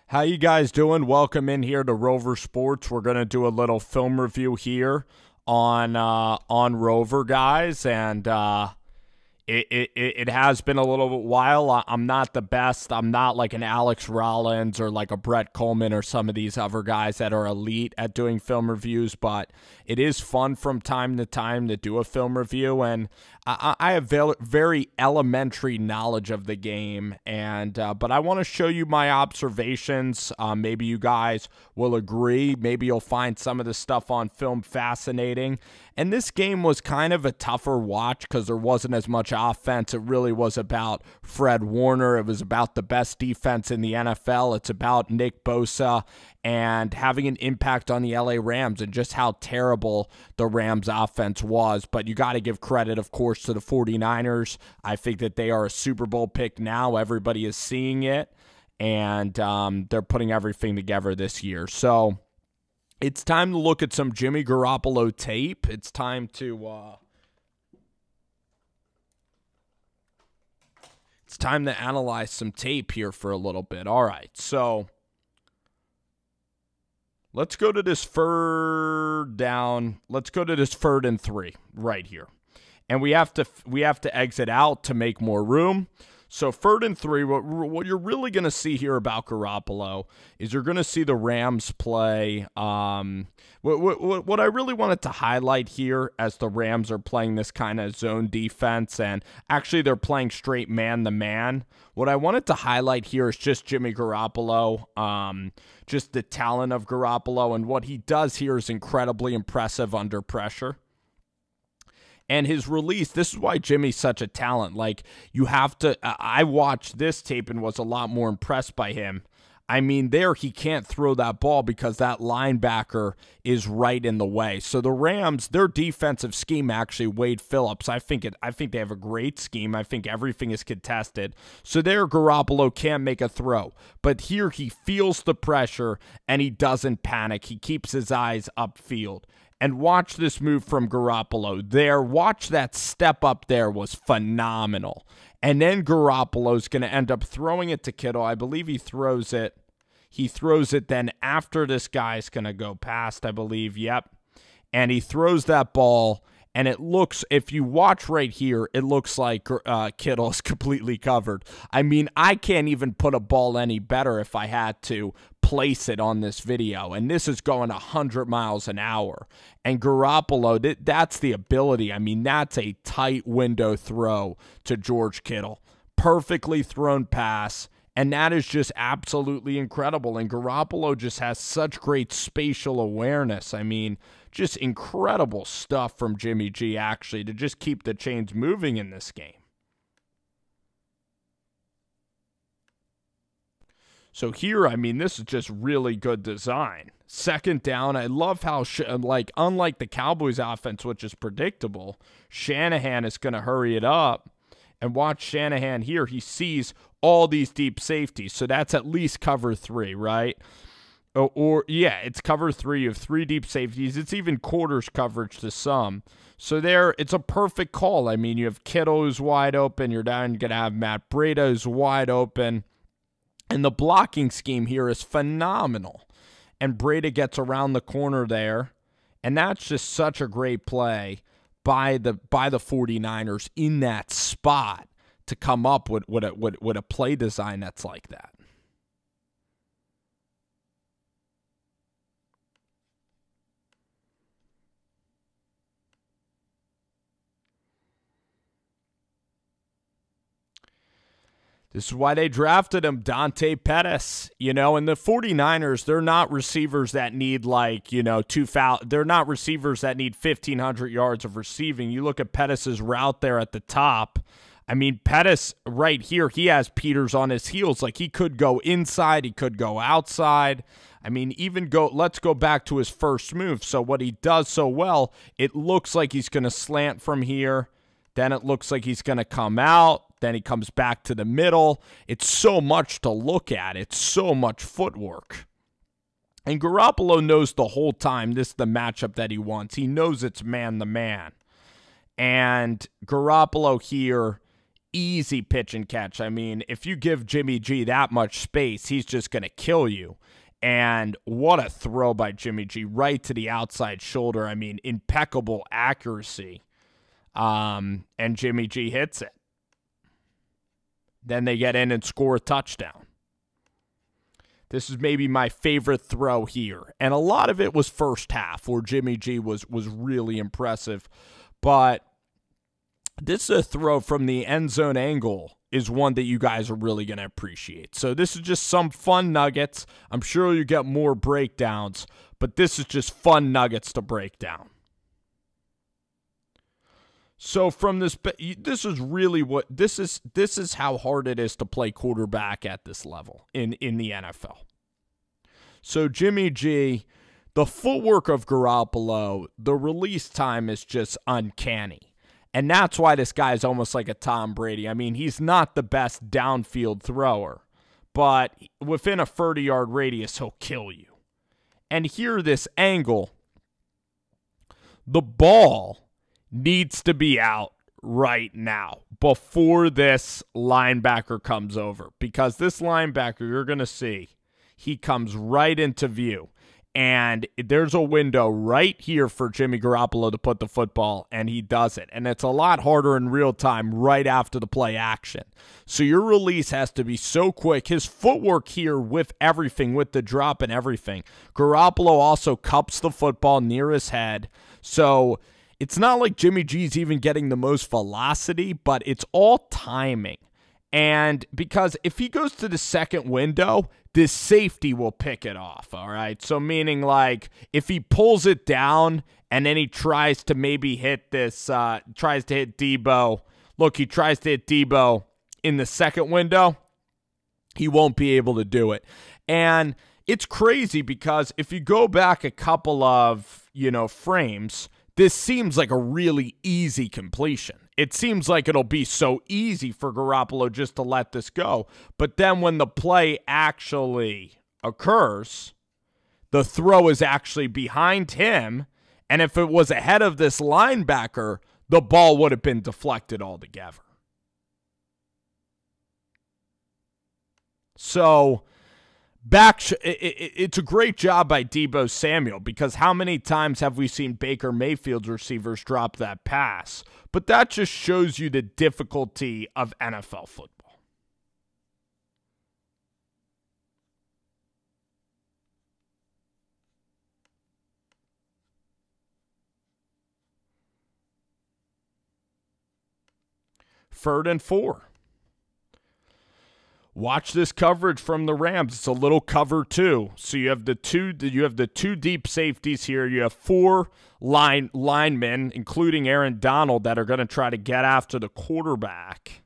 How you guys doing? Welcome in here to Rover Sports. We're gonna do a little film review here on Rover, guys, and it has been a little while. I'm not the best. I'm not like an Alex Rollins or like a Brett Coleman or some of these other guys that are elite at doing film reviews, but it is fun from time to time to do a film review, and I have very elementary knowledge of the game, and but I want to show you my observations. Maybe you guys will agree. Maybe you'll find some of the stuff on film fascinating. And this game was kind of a tougher watch because there wasn't as much offense. It really was about Fred Warner. It was about the best defense in the NFL. It's about Nick Bosa and having an impact on the LA Rams and just how terrible the Rams offense was. But you got to give credit, of course, to the 49ers. I think that they are a Super Bowl pick now. Everybody is seeing it, and they're putting everything together this year. So it's time to look at some Jimmy Garoppolo tape. It's time to analyze some tape here for a little bit. All right, so let's go to this third down. Let's go to this 3rd and 3 right here. And we have to exit out to make more room. So 3rd and 3, what you're really going to see here about Garoppolo is you're going to see the Rams play. What I really wanted to highlight here as the Rams are playing this kind of zone defense, and actually they're playing straight man-to-man. What I wanted to highlight here is just Jimmy Garoppolo, just the talent of Garoppolo, and what he does here is incredibly impressive under pressure. And his release, this is why Jimmy's such a talent. Like, you have to, I watched this tape and was a lot more impressed by him. I mean, there he can't throw that ball because that linebacker is right in the way. So the Rams, their defensive scheme actually, Wade Phillips, I think they have a great scheme. I think everything is contested. So there Garoppolo can't make a throw. But here he feels the pressure and he doesn't panic. He keeps his eyes upfield. And watch this move from Garoppolo there. Watch that step up there was phenomenal. And then Garoppolo's going to end up throwing it to Kittle. I believe he throws it. He throws it then after this guy's going to go past, I believe. Yep. And he throws that ball. And it looks, if you watch right here, it looks like Kittle is completely covered. I mean, I can't even put a ball any better if I had to place it on this video. And this is going 100 miles an hour. And Garoppolo, that's the ability. I mean, that's a tight window throw to George Kittle. Perfectly thrown pass. And that is just absolutely incredible. And Garoppolo just has such great spatial awareness. I mean, just incredible stuff from Jimmy G, actually, to just keep the chains moving in this game. So here, I mean, this is just really good design. 2nd down, I love how, unlike the Cowboys offense, which is predictable, Shanahan is going to hurry it up. And watch Shanahan here. He sees all these deep safeties. So that's at least cover 3, right? Yeah, it's cover 3. You have 3 deep safeties. It's even quarters coverage to some. So there, it's a perfect call. I mean, you have Kittle who's wide open. You're going to have Matt Breida who's wide open. And the blocking scheme here is phenomenal. And Breida gets around the corner there. And that's just such a great play by the 49ers in that spot to come up with a play design that's like that. This is why they drafted him, Dante Pettis. You know, and the 49ers, they're not receivers that need they're not receivers that need 1,500 yards of receiving. You look at Pettis' route there at the top. I mean, Pettis right here, he has Peters on his heels. Like, he could go inside, he could go outside. I mean, let's go back to his first move. So what he does so well, it looks like he's going to slant from here. Then it looks like he's going to come out. Then he comes back to the middle. It's so much to look at. It's so much footwork. And Garoppolo knows the whole time this is the matchup that he wants. He knows it's man-to-man. And Garoppolo here easy pitch and catch. I mean, if you give Jimmy G that much space, he's just going to kill you. And what a throw by Jimmy G right to the outside shoulder. I mean, impeccable accuracy. And Jimmy G hits it. Then they get in and score a touchdown. This is maybe my favorite throw here. And a lot of it was first half where Jimmy G was really impressive. But this is a throw from the end zone angle is one that you guys are really going to appreciate. So this is just some fun nuggets. I'm sure you get more breakdowns, but this is just fun nuggets to break down. So from this is really what this is how hard it is to play quarterback at this level in the NFL. So Jimmy G, the footwork of Garoppolo, the release time is just uncanny. And that's why this guy is almost like a Tom Brady. I mean, he's not the best downfield thrower, but within a 30-yard radius, he'll kill you. And here, this angle, the ball needs to be out right now before this linebacker comes over. Because this linebacker, you're going to see, he comes right into view. And there's a window right here for Jimmy Garoppolo to put the football, and he does it. And it's a lot harder in real time right after the play action. So your release has to be so quick. His footwork here with everything, with the drop and everything. Garoppolo also cups the football near his head. So it's not like Jimmy G's even getting the most velocity, but it's all timing. And because if he goes to the second window, this safety will pick it off, all right? So meaning like if he pulls it down and then he tries to maybe hit this, tries to hit Debo. Look, he tries to hit Debo in the second window. He won't be able to do it. And it's crazy because if you go back a couple of, frames, this seems like a really easy completion. It seems like it'll be so easy for Garoppolo just to let this go. But then when the play actually occurs, the throw is actually behind him. And if it was ahead of this linebacker, the ball would have been deflected altogether. So it's a great job by Debo Samuel, because how many times have we seen Baker Mayfield's receivers drop that pass? But that just shows you the difficulty of NFL football. Third and 4. Watch this coverage from the Rams. It's a little cover 2. So you have the two deep safeties here. You have 4 linemen, including Aaron Donald, that are going to try to get after the quarterback.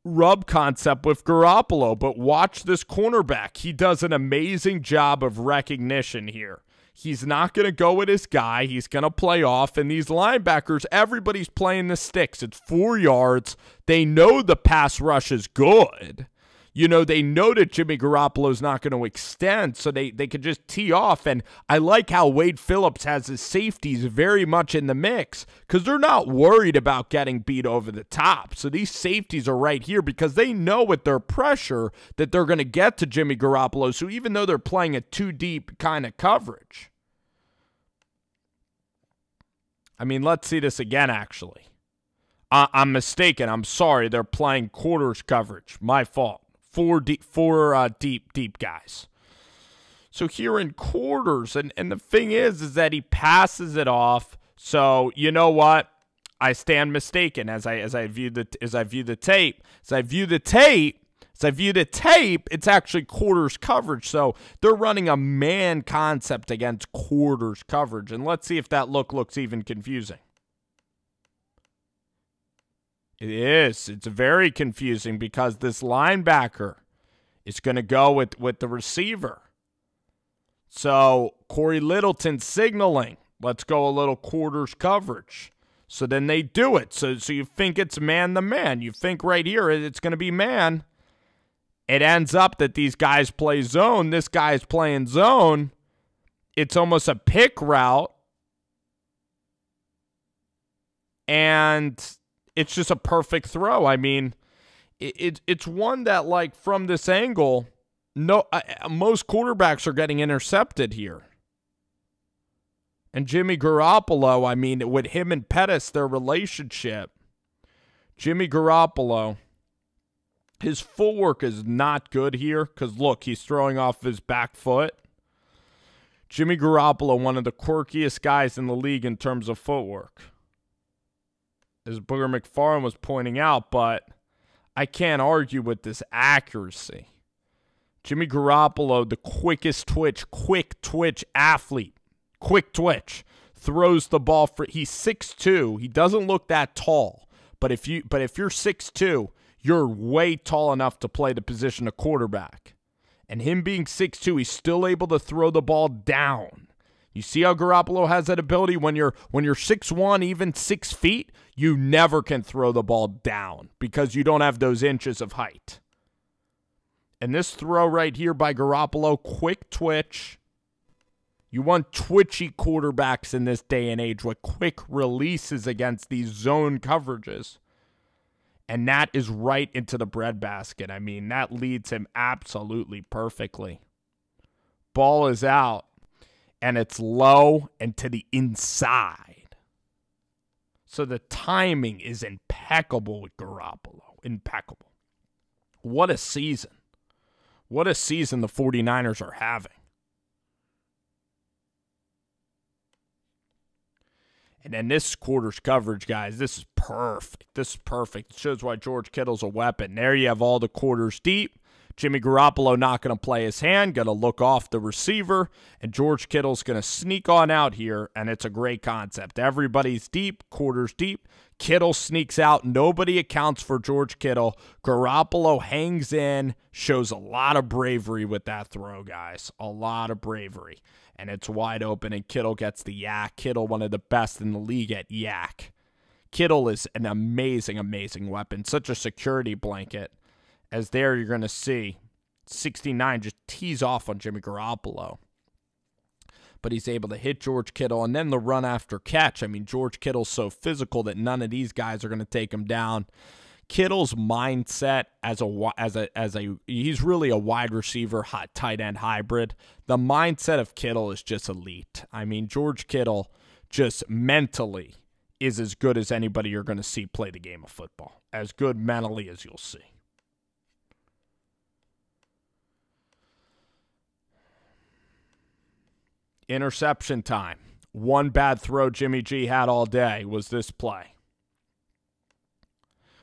Rub concept with Garoppolo, but watch this cornerback. He does an amazing job of recognition here. He's not going to go with his guy. He's going to play off. And these linebackers, everybody's playing the sticks. It's 4 yards. They know the pass rush is good. They know that Jimmy Garoppolo is not going to extend, so they could just tee off. And I like how Wade Phillips has his safeties very much in the mix because they're not worried about getting beat over the top. So these safeties are right here because they know with their pressure that they're going to get to Jimmy Garoppolo. So even though they're playing a too deep kind of coverage. I mean, let's see this again, actually. I'm mistaken. I'm sorry. They're playing quarters coverage. My fault. Four deep guys. So here in quarters, and the thing is that he passes it off. So you know what? I stand mistaken as I view the tape. It's actually quarters coverage. So they're running a man concept against quarters coverage. And let's see if that looks even confusing. It is. It's very confusing because this linebacker is going to go with the receiver. So Corey Littleton signaling, let's go a little quarters coverage. So then they do it. So you think it's man to man. You think right here it's going to be man. It ends up that these guys play zone. This guy's playing zone. It's almost a pick route. And it's just a perfect throw. I mean, it's one that, like, from this angle, most quarterbacks are getting intercepted here. And Jimmy Garoppolo, I mean, with him and Pettis, their relationship, Jimmy Garoppolo, his footwork is not good here because, look, he's throwing off his back foot. Jimmy Garoppolo, one of the quirkiest guys in the league in terms of footwork, as Booger McFarland was pointing out, but I can't argue with this accuracy. Jimmy Garoppolo, the quick twitch athlete, quick twitch, throws the ball for, he's 6'2". He doesn't look that tall, but if you're 6'2", you're way tall enough to play the position of quarterback. And him being 6'2", he's still able to throw the ball down. You see how Garoppolo has that ability? When you're 6'1", even 6 feet, you never can throw the ball down because you don't have those inches of height. And this throw right here by Garoppolo, quick twitch. You want twitchy quarterbacks in this day and age with quick releases against these zone coverages. And that is right into the breadbasket. I mean, that leads him absolutely perfectly. Ball is out, and it's low and to the inside. So the timing is impeccable with Garoppolo. Impeccable. What a season. What a season the 49ers are having. And then this quarter's coverage, guys, this is perfect. This is perfect. It shows why George Kittle's a weapon. There you have all the quarters deep. Jimmy Garoppolo not going to play his hand, going to look off the receiver, and George Kittle's going to sneak on out here, and it's a great concept. Everybody's deep, quarters deep. Kittle sneaks out. Nobody accounts for George Kittle. Garoppolo hangs in, shows a lot of bravery with that throw, guys. A lot of bravery. And it's wide open, and Kittle gets the yak. Kittle, one of the best in the league at yak. Kittle is an amazing, amazing weapon. Such a security blanket. As there, you're going to see 69 just tees off on Jimmy Garoppolo. But he's able to hit George Kittle, and then the run after catch. I mean, George Kittle's so physical that none of these guys are going to take him down. Kittle's mindset he's really a wide receiver, hot tight end hybrid. The mindset of Kittle is just elite. I mean, George Kittle just mentally is as good as anybody you're going to see play the game of football. As good mentally as you'll see. Interception time. One bad throw Jimmy G had all day was this play.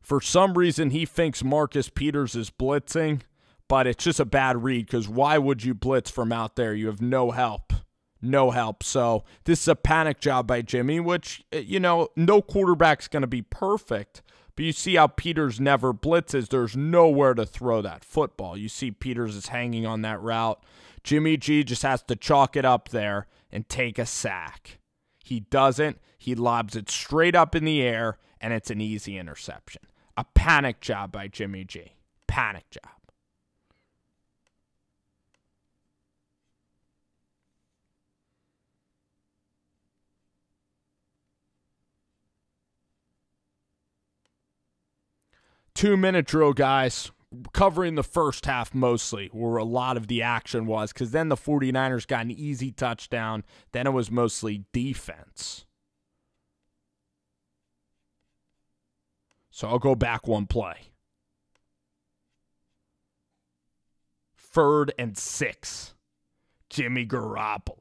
For some reason, he thinks Marcus Peters is blitzing, but it's just a bad read because why would you blitz from out there? You have no help. No help. So this is a panic job by Jimmy, which, you know, no quarterback's going to be perfect. But you see how Peters never blitzes. There's nowhere to throw that football. You see Peters is hanging on that route. Jimmy G just has to chalk it up there and take a sack. He doesn't. He lobs it straight up in the air, and it's an easy interception. A panic job by Jimmy G. Panic job. Two-minute drill, guys. Covering the first half mostly, where a lot of the action was, because then the 49ers got an easy touchdown. Then it was mostly defense. So I'll go back one play. 3rd and 6. Jimmy Garoppolo.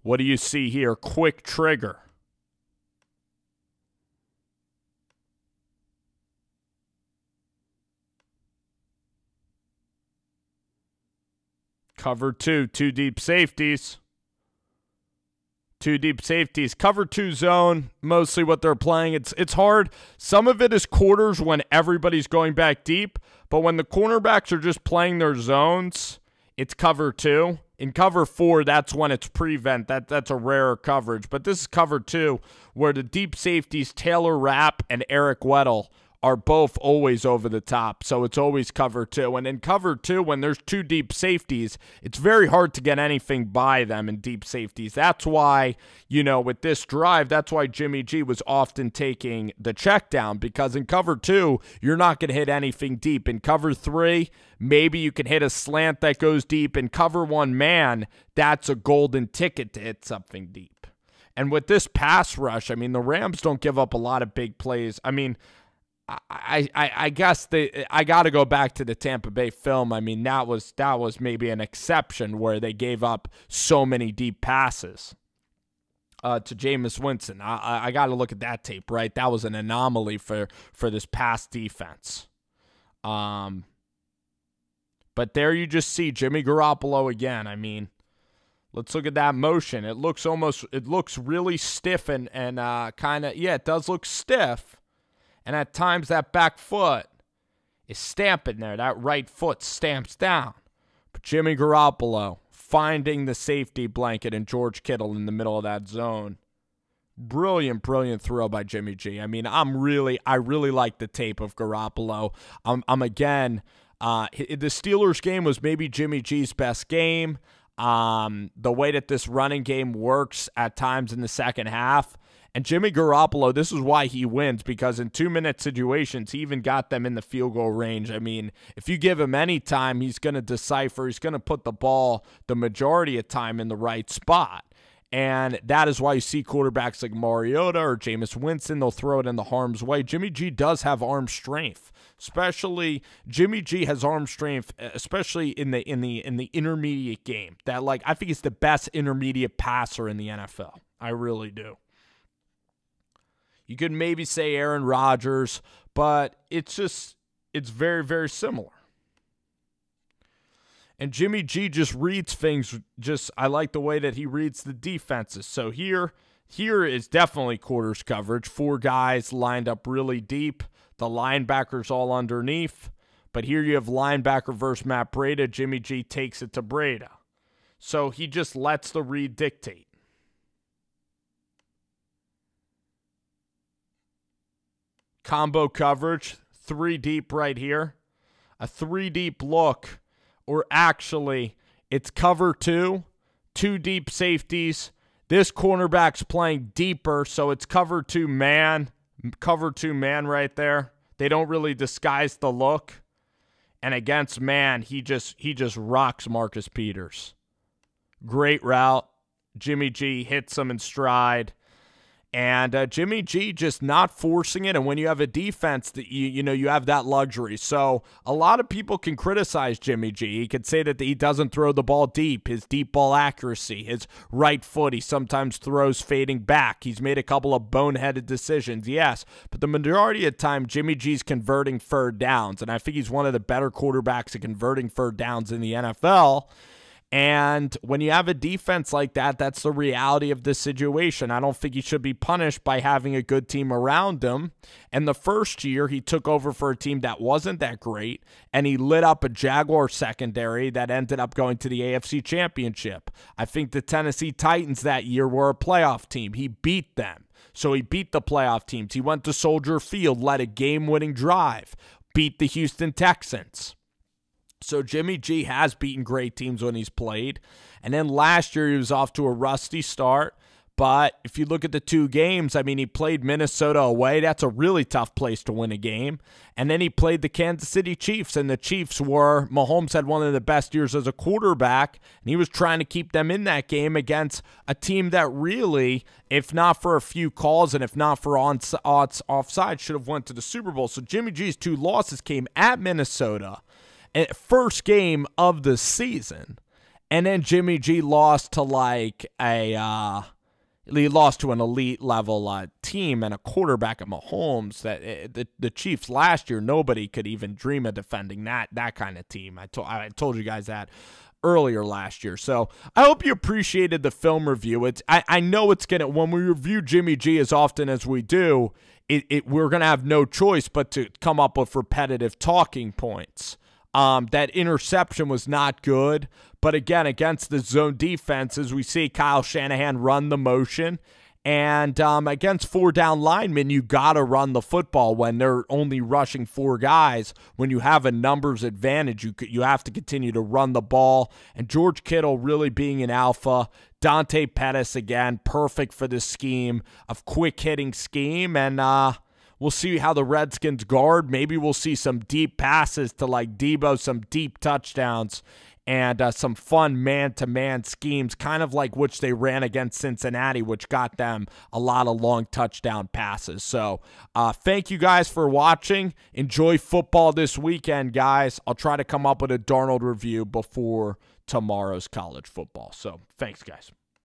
What do you see here? Quick trigger. Cover 2, 2 deep safeties. 2 deep safeties. Cover 2 zone, mostly what they're playing. It's hard. Some of it is quarters when everybody's going back deep, but when the cornerbacks are just playing their zones, it's cover 2. In cover 4, that's when it's prevent. That's a rarer coverage. But this is cover 2, where the deep safeties Taylor Rapp and Eric Weddle are both always over the top, so it's always cover 2. And in cover 2, when there's 2 deep safeties, it's very hard to get anything by them in deep safeties. That's why, with this drive, that's why Jimmy G was often taking the check down, because in cover 2, you're not going to hit anything deep. In cover 3, maybe you can hit a slant that goes deep. In cover 1 man, that's a golden ticket to hit something deep. And with this pass rush, the Rams don't give up a lot of big plays. I guess I got to go back to the Tampa Bay film. That was maybe an exception where they gave up so many deep passes to Jameis Winston. I got to look at that tape, right? That was an anomaly for this pass defense. But there you just see Jimmy Garoppolo again. Let's look at that motion. It looks really stiff and kind of, it does look stiff. And at times that back foot is stamping there. That right foot stamps down. But Jimmy Garoppolo finding the safety blanket and George Kittle in the middle of that zone. Brilliant throw by Jimmy G. I really like the tape of Garoppolo. Again, the Steelers game was maybe Jimmy G's best game. The way that this running game works at times in the second half. And Jimmy Garoppolo, this is why he wins, because in 2-minute situations, he even got them in the field goal range. If you give him any time, he's going to decipher. He's going to put the ball the majority of time in the right spot. And that is why you see quarterbacks like Mariota or Jameis Winston, they'll throw it in the harm's way. Jimmy G does have arm strength. Jimmy G has arm strength, especially in the intermediate game. I think he's the best intermediate passer in the NFL. I really do. You could maybe say Aaron Rodgers, but it's very, very similar. And Jimmy G just reads things. I like the way that he reads the defenses. So here is definitely quarters coverage. 4 guys lined up really deep. The linebackers all underneath. But here you have linebacker versus Matt Breida. Jimmy G takes it to Breida. So he just lets the read dictate. Combo coverage, 3 deep right here. A 3 deep look, or actually, it's cover 2, 2 deep safeties. This cornerback's playing deeper, so it's cover 2 man right there. They don't really disguise the look. And against man, he just rocks Marcus Peters. Great route. Jimmy G hits him in stride. And Jimmy G just not forcing it. And when you have a defense that you have that luxury. So a lot of people can criticize Jimmy G. He could say that he doesn't throw the ball deep, his deep ball accuracy, his right foot. He sometimes throws fading back. He's made a couple of boneheaded decisions, yes. But the majority of the time, Jimmy G's converting third downs. And I think he's one of the better quarterbacks at converting third downs in the NFL. And when you have a defense like that, that's the reality of this situation. I don't think he should be punished by having a good team around him. And the first year, he took over for a team that wasn't that great, and he lit up a Jaguar secondary that ended up going to the AFC Championship. I think the Tennessee Titans that year were a playoff team. He beat them. So he beat the playoff teams. He went to Soldier Field, led a game-winning drive, beat the Houston Texans. So Jimmy G has beaten great teams when he's played. And then last year he was off to a rusty start. But if you look at the 2 games, he played Minnesota away. That's a really tough place to win a game. And then he played the Kansas City Chiefs. And the Chiefs Mahomes had one of the best years as a quarterback. And he was trying to keep them in that game against a team that really, if not for a few calls and if not for offside, should have went to the Super Bowl. So Jimmy G's 2 losses came at Minnesota. First game of the season, and then Jimmy G lost to he lost to an elite level team and a quarterback at Mahomes that the Chiefs last year, nobody could even dream of defending that kind of team. I told you guys that earlier last year. So I hope you appreciated the film review. I know it's gonna, when we review Jimmy G as often as we do, we're gonna have no choice but to come up with repetitive talking points. That interception was not good, but again, against the zone defense, as we see Kyle Shanahan run the motion, And against 4 down linemen, you got to run the football when they're only rushing 4 guys. When you have a numbers advantage, you have to continue to run the ball. And George Kittle really being an alpha. Dante Pettis, again, perfect for this scheme of quick-hitting scheme. And we'll see how the Redskins guard. Maybe we'll see some deep passes to like Debo, some deep touchdowns, and some fun man-to-man schemes, kind of like which they ran against Cincinnati, which got them a lot of long touchdown passes. So thank you guys for watching. Enjoy football this weekend, guys. I'll try to come up with a Darnold review before tomorrow's college football. So thanks, guys.